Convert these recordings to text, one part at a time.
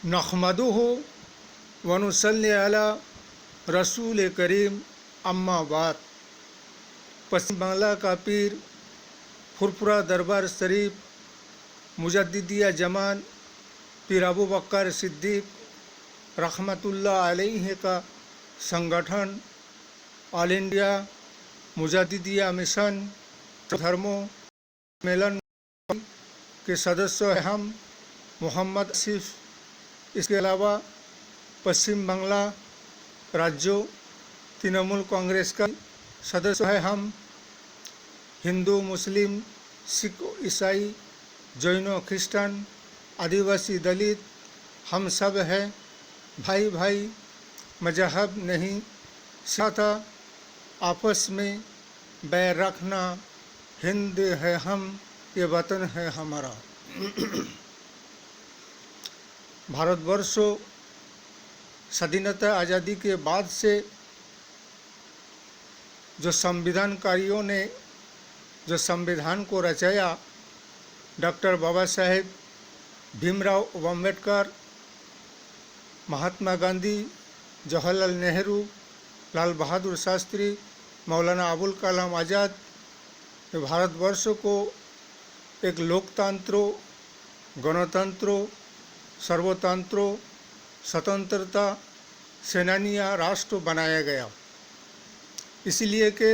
नहमदुहु व नुसल्ली अला रसूल करीम अम्मा बाद। पश्चिम बांग्ला का पीर फुरफुरा दरबार शरीफ मुजद्दिदिया जमान पीर अबू बकर सिद्दीक रहमतुल्लाह अलैहि का संगठन ऑल इंडिया मुजद्दिदिया मिशन धर्मों सम्मेलन के सदस्य हैं हम मोहम्मद आसिफ। इसके अलावा पश्चिम बांग्ला राज्यों तृणमूल कांग्रेस का सदस्य है हम। हिंदू, मुस्लिम, सिख, ईसाई, जैन, क्रिश्चियन, आदिवासी, दलित हम सब हैं भाई भाई। मजहब नहीं सिखाता आपस में बैर रखना। हिंद है हम, ये वतन है हमारा। भारतवर्ष स्वाधीनता आज़ादी के बाद से जो संविधानकारियों ने जो संविधान को रचाया, डॉक्टर बाबा साहेब भीमराव अम्बेडकर, महात्मा गांधी, जवाहरलाल नेहरू, लाल बहादुर शास्त्री, मौलाना अबुल कलाम आज़ाद, भारतवर्ष को एक लोकतंत्र, गणतंत्र, सर्वतंत्र, स्वतंत्रता सेनानिया राष्ट्र बनाया गया। इसलिए कि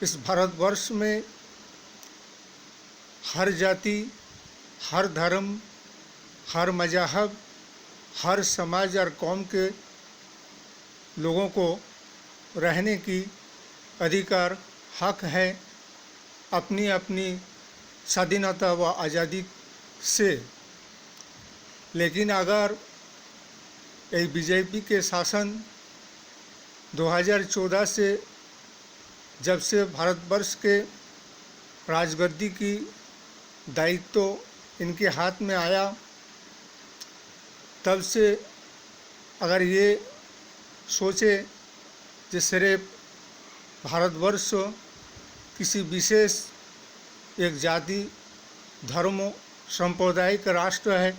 इस भारतवर्ष में हर जाति, हर धर्म, हर मजहब, हर समाज और कौम के लोगों को रहने की अधिकार, हक है अपनी अपनी स्वाधीनता व आज़ादी से। लेकिन अगर ये बीजेपी के शासन 2014 से जब से भारतवर्ष के राजगद्दी की दायित्व इनके हाथ में आया, तब से अगर ये सोचे कि सिर्फ भारतवर्ष किसी विशेष एक जाति, धर्म, सांप्रदायिक राष्ट्र है,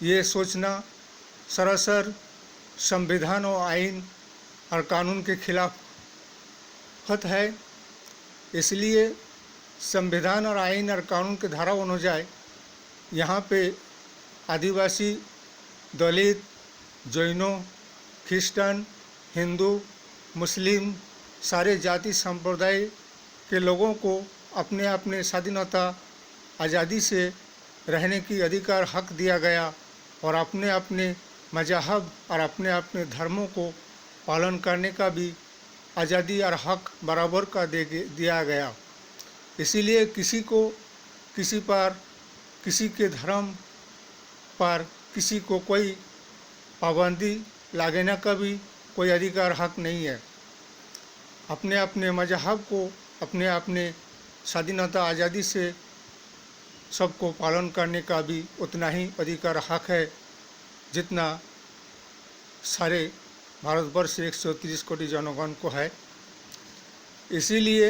ये सोचना सरासर संविधान और आइन और कानून के खिलाफत है। इसलिए संविधान और आइन और कानून के धारा अनुसार यहाँ पे आदिवासी, दलित, जैनों, क्रिश्चियन, हिंदू, मुस्लिम सारे जाति संप्रदाय के लोगों को अपने अपने स्वाधीनता आज़ादी से रहने की अधिकार, हक दिया गया और अपने अपने मजहब और अपने अपने धर्मों को पालन करने का भी आज़ादी और हक बराबर का दिया गया। इसीलिए किसी को किसी पर, किसी के धर्म पर किसी को कोई पाबंदी लगाने का भी कोई अधिकार, हक नहीं है। अपने अपने मजहब को अपने अपने स्वाधीनता आज़ादी से सबको पालन करने का भी उतना ही अधिकार, हक है जितना सारे भारतवर्ष 130 कोटि जनगण को है। इसीलिए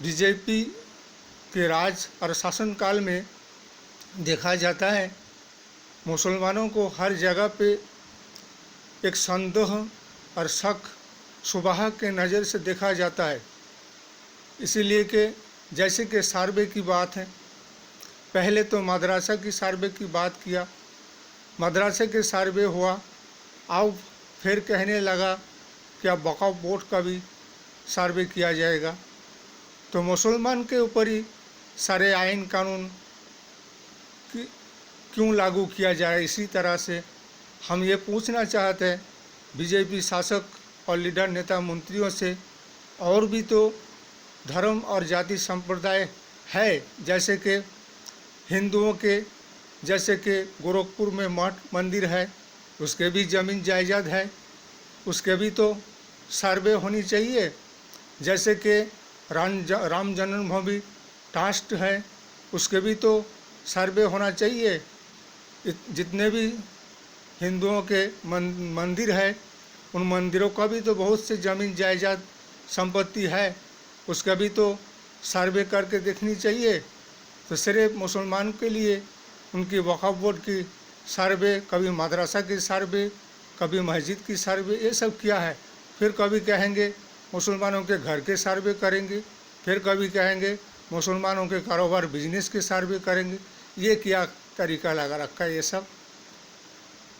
बीजेपी के राज और शासनकाल में देखा जाता है मुसलमानों को हर जगह पे एक संदेह और शक, शुबह के नज़र से देखा जाता है। इसीलिए कि जैसे कि सर्वे की बात है, पहले तो मदरसा की सर्वे की बात किया, मदरसे के सर्वे हुआ, अब फिर कहने लगा कि अब वक्फ बोर्ड का भी सर्वे किया जाएगा। तो मुसलमान के ऊपर ही सारे आइन कानून क्यों लागू किया जाए। इसी तरह से हम ये पूछना चाहते हैं बीजेपी शासक और लीडर, नेता, मंत्रियों से, और भी तो धर्म और जाति संप्रदाय है, जैसे कि हिंदुओं के, जैसे कि गोरखपुर में मठ मंदिर है, उसके भी ज़मीन जायदाद है, उसके भी तो सर्वे होनी चाहिए। जैसे कि राम जन्मभूमि ट्रस्ट है, उसके भी तो सर्वे होना चाहिए। जितने भी हिंदुओं के मंदिर है, उन मंदिरों का भी तो बहुत से ज़मीन जायदाद संपत्ति है, उसका भी तो सर्वे करके देखनी चाहिए। तो सिर्फ मुसलमान के लिए उनकी वक़्फ़ बोर्ड की सर्वे, कभी मदरसा की सर्वे, कभी मस्जिद की सर्वे, ये सब किया है। फिर कभी कहेंगे मुसलमानों के घर के सर्वे करेंगे, फिर कभी कहेंगे मुसलमानों के कारोबार बिजनेस के सर्वे करेंगे। ये क्या तरीका लगा रखा है ये सब।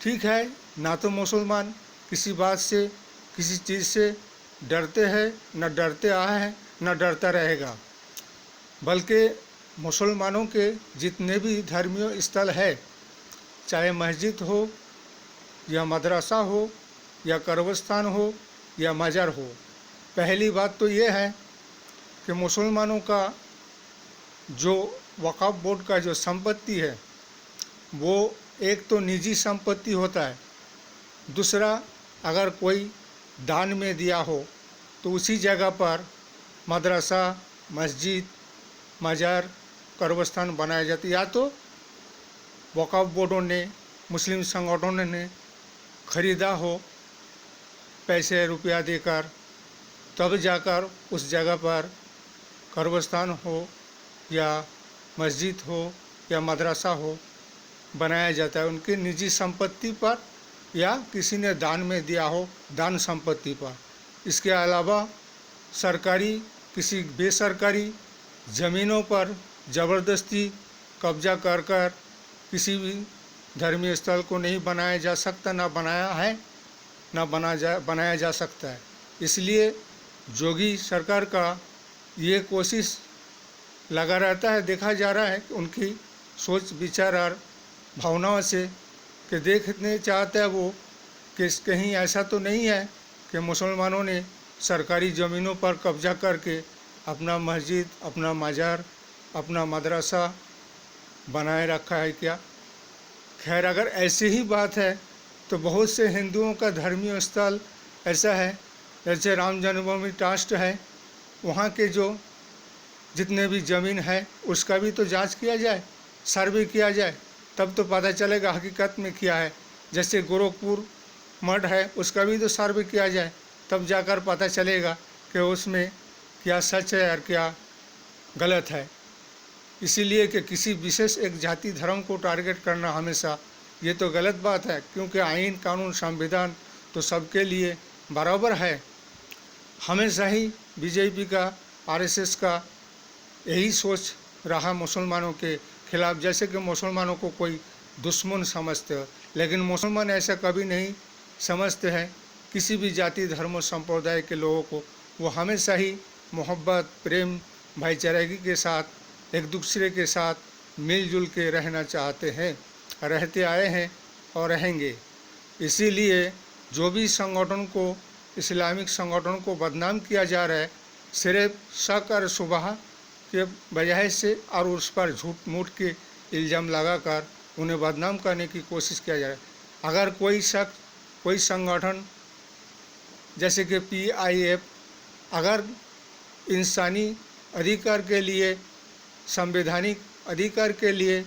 ठीक है, ना तो मुसलमान किसी बात से, किसी चीज़ से डरते हैं, न डरते आए हैं, न डरता रहेगा। बल्कि मुसलमानों के जितने भी धर्मीय स्थल है, चाहे मस्जिद हो या मदरसा हो या कब्रिस्तान हो या मज़ार हो, पहली बात तो ये है कि मुसलमानों का जो वक़्फ़ बोर्ड का जो संपत्ति है वो एक तो निजी संपत्ति होता है, दूसरा अगर कोई दान में दिया हो तो उसी जगह पर मदरसा, मस्जिद, मज़ार, कब्रिस्तान बनाए जाते, या तो वक़्फ़ बोर्डों ने, मुस्लिम संगठनों ने खरीदा हो पैसे रुपया देकर, तब जाकर उस जगह पर कब्रिस्तान हो या मस्जिद हो या मदरसा हो बनाया जाता है, उनकी निजी संपत्ति पर या किसी ने दान में दिया हो दान संपत्ति पर। इसके अलावा सरकारी, किसी बेसरकारी ज़मीनों पर ज़बरदस्ती कब्जा कर कर किसी भी धर्मीय स्थल को नहीं बनाया जा सकता, ना बनाया है, ना बनाया जा सकता है। इसलिए योगी सरकार का ये कोशिश लगा रहता है, देखा जा रहा है कि उनकी सोच विचार और भावनाओं से कि देखने चाहता है वो कि कहीं ऐसा तो नहीं है कि मुसलमानों ने सरकारी ज़मीनों पर कब्जा करके अपना मस्जिद, अपना मज़ार, अपना मदरसा बनाए रखा है क्या। खैर, अगर ऐसी ही बात है तो बहुत से हिंदुओं का धर्मीय स्थल ऐसा है, जैसे राम जन्मभूमि ट्रस्ट है, वहाँ के जो जितने भी ज़मीन है उसका भी तो जांच किया जाए, सर्वे किया जाए, तब तो पता चलेगा हकीकत में क्या है। जैसे गोरखपुर मठ है, उसका भी तो सर्वे किया जाए, तब जाकर पता चलेगा कि उसमें क्या सच है और क्या गलत है। इसीलिए कि किसी विशेष एक जाति धर्म को टारगेट करना हमेशा ये तो गलत बात है, क्योंकि आइन, कानून, संविधान तो सबके लिए बराबर है। हमेशा ही बीजेपी का, आरएसएस का यही सोच रहा मुसलमानों के खिलाफ, जैसे कि मुसलमानों को कोई दुश्मन समझते हो, लेकिन मुसलमान ऐसा कभी नहीं समझते हैं किसी भी जाति, धर्म, संप्रदाय के लोगों को। वो हमेशा ही मोहब्बत, प्रेम, भाईचारागी के साथ एक दूसरे के साथ मिलजुल के रहना चाहते हैं, रहते आए हैं और रहेंगे। इसीलिए जो भी संगठन को, इस्लामिक संगठन को बदनाम किया जा रहा है, सिर्फ शक और शुबहा के वजह से और उस पर झूठ मूठ के इल्ज़ाम लगाकर उन्हें बदनाम करने की कोशिश किया जा रहा है। अगर कोई शख्स, कोई संगठन जैसे कि PIF अगर इंसानी अधिकार के लिए, संवैधानिक अधिकार के लिए,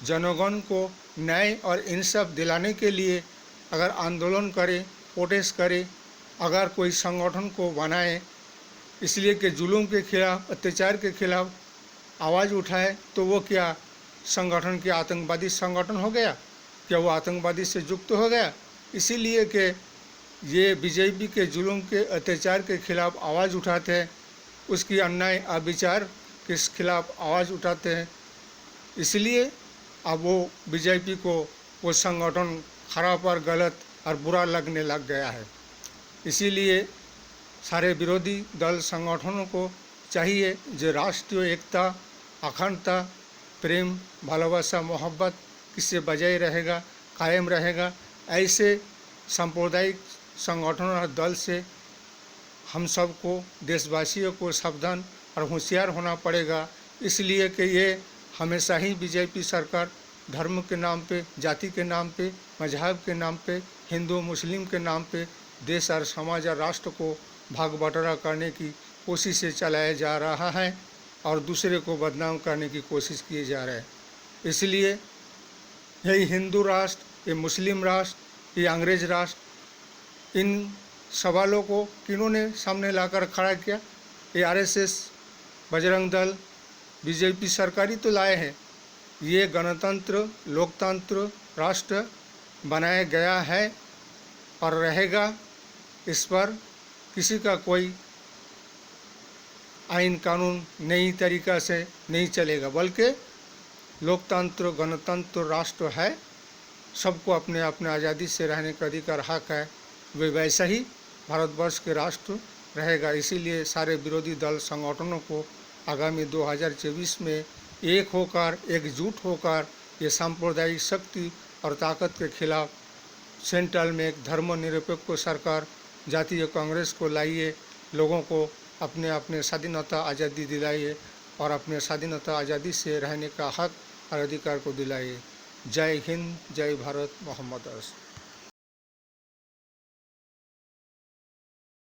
जनगण को न्याय और इंसाफ दिलाने के लिए अगर आंदोलन करे, प्रोटेस्ट करे, अगर कोई संगठन को बनाए इसलिए कि जुल्म के खिलाफ, अत्याचार के खिलाफ आवाज़ उठाए, तो वो क्या संगठन के आतंकवादी संगठन हो गया? क्या वो आतंकवादी से युक्त हो गया? इसीलिए कि ये बीजेपी के जुल्म के, अत्याचार के खिलाफ आवाज़ उठाते हैं, उसकी अन्याय अविचार के खिलाफ आवाज़ उठाते हैं। इसलिए अब वो बीजेपी को वो संगठन खराब और गलत और बुरा लगने लग गया है। इसीलिए सारे विरोधी दल संगठनों को चाहिए जो राष्ट्रीय एकता, अखंडता, प्रेम, भालोबासा, मोहब्बत किससे बजाय रहेगा, कायम रहेगा, ऐसे सांप्रदायिक संगठन और दल से हम सबको, देशवासियों को सावधान और होशियार होना पड़ेगा। इसलिए कि ये हमेशा ही बीजेपी सरकार धर्म के नाम पे, जाति के नाम पे, मजहब के नाम पे, हिंदू मुस्लिम के नाम पे देश और समाज और राष्ट्र को भाग बटारा करने की कोशिश से चलाया जा रहा है और दूसरे को बदनाम करने की कोशिश किए जा रहे हैं। इसलिए यही हिंदू राष्ट्र, ये मुस्लिम राष्ट्र, ये अंग्रेज राष्ट्र, इन सवालों को किन्होंने सामने लाकर खड़ा किया? ये RSS, बजरंग दल, बीजेपी सरकार ही तो लाए हैं। ये गणतंत्र लोकतंत्र राष्ट्र बनाया गया है और रहेगा। इस पर किसी का कोई आइन कानून नई तरीक़ा से नहीं चलेगा, बल्कि लोकतंत्र गणतंत्र राष्ट्र है। सबको अपने अपने आज़ादी से रहने का अधिकार हक है। वे वैसा ही भारतवर्ष के राष्ट्र रहेगा। इसीलिए सारे विरोधी दल संगठनों को आगामी 2024 में एक होकर एकजुट होकर ये सांप्रदायिक शक्ति और ताकत के खिलाफ सेंट्रल में एक धर्मनिरपेक्ष सरकार जातीय कांग्रेस को लाइए। लोगों को अपने अपने स्वाधीनता आज़ादी दिलाइए और अपने स्वाधीनता आज़ादी से रहने का हक और अधिकार को दिलाइए। जय हिंद, जय भारत, मोहम्मद अरशद।